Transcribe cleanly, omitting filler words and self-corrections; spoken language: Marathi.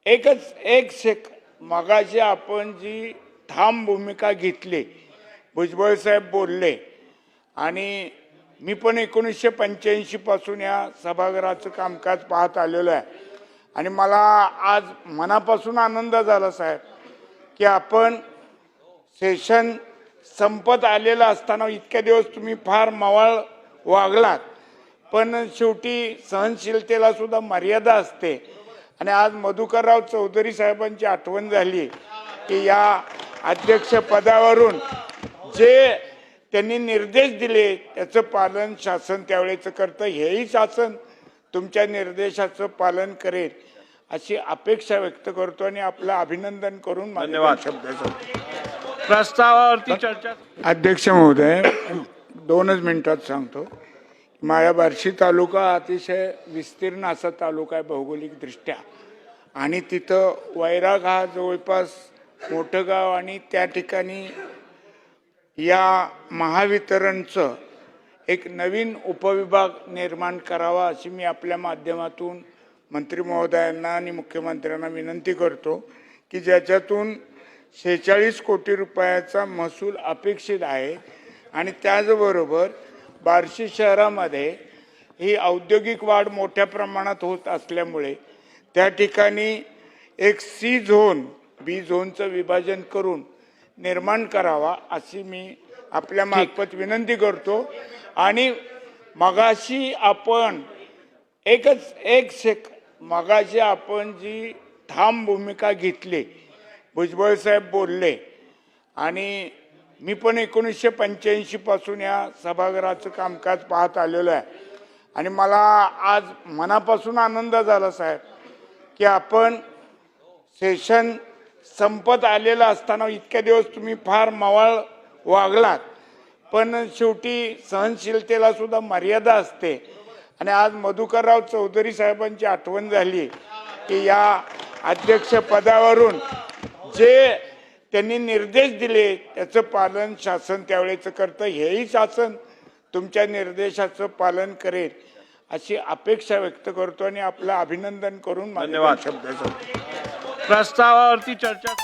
एक मगाशी आपण जी ठाम भूमिका घेतली, भुजबळ साहेब बोलले आणि मी पण 1985 पासून या सभागृहाचं कामकाज पाहत आलेलो आहे आणि मला आज मनापासून आनंद झाला साहेब की आपण सेशन संपत आलेलं असताना इतक्या दिवस तुम्ही फार मवाळ वागलात, पण शेवटी सहनशीलतेला सुद्धा मर्यादा असते आणि आज मधुकरराव चौधरी साहेबांची आठवण झाली की या अध्यक्षपदावरून जे त्यांनी निर्देश दिले त्याचं पालन शासन त्यावेळेचं करतं, हेही शासन तुमच्या निर्देशाचं पालन करेल अशी अपेक्षा व्यक्त करतो आणि आपलं अभिनंदन करून धन्यवाद. शब्द प्रस्तावावरती चर्चा. अध्यक्ष महोदय, 2च मिनिटात सांगतो. माझा बार्शी तालुका अतिशय विस्तीर्ण असा तालुका आहे भौगोलिकदृष्ट्या आणि तिथं वैराग हा जवळपास मोठं गाव आणि त्या ठिकाणी या महावितरणचं एक नवीन उपविभाग निर्माण करावा अशी मी आपल्या माध्यमातून मंत्री महोदयांना आणि मुख्यमंत्र्यांना विनंती करतो की ज्याच्यातून 46 कोटी रुपयाचा महसूल अपेक्षित आहे आणि त्याचबरोबर बार्शी शहरामध्ये ही औद्योगिक वाढ मोठ्या प्रमाणात होत असल्यामुळे त्या ठिकाणी एक सी झोन बी झोनचं विभाजन करून निर्माण करावा अशी मी आपल्या मार्फत विनंती करतो. आणि मगाशी आपण मगाशी आपण जी ठाम भूमिका घेतली, भुजबळ साहेब बोलले आणि मी पण 1985 पासून या सभागृहाचं कामकाज पाहत आलेलो आहे आणि मला आज मनापासून आनंद झाला साहेब की आपण सेशन संपत आलेलं असताना इतक्या दिवस तुम्ही फार मवाळ वागलात, पण शेवटी सहनशीलतेला सुद्धा मर्यादा असते आणि आज मधुकरराव चौधरी साहेबांची आठवण झाली की या अध्यक्षपदावरून जे त्यांनी निर्देश दिले त्याचं पालन शासन त्यावेळेचं करतं, हेही शासन तुमच्या निर्देशाचं पालन करेल अशी अपेक्षा व्यक्त करतो आणि आपलं अभिनंदन करून धन्यवाद. शब्द प्रस्तावावरती चर्चा.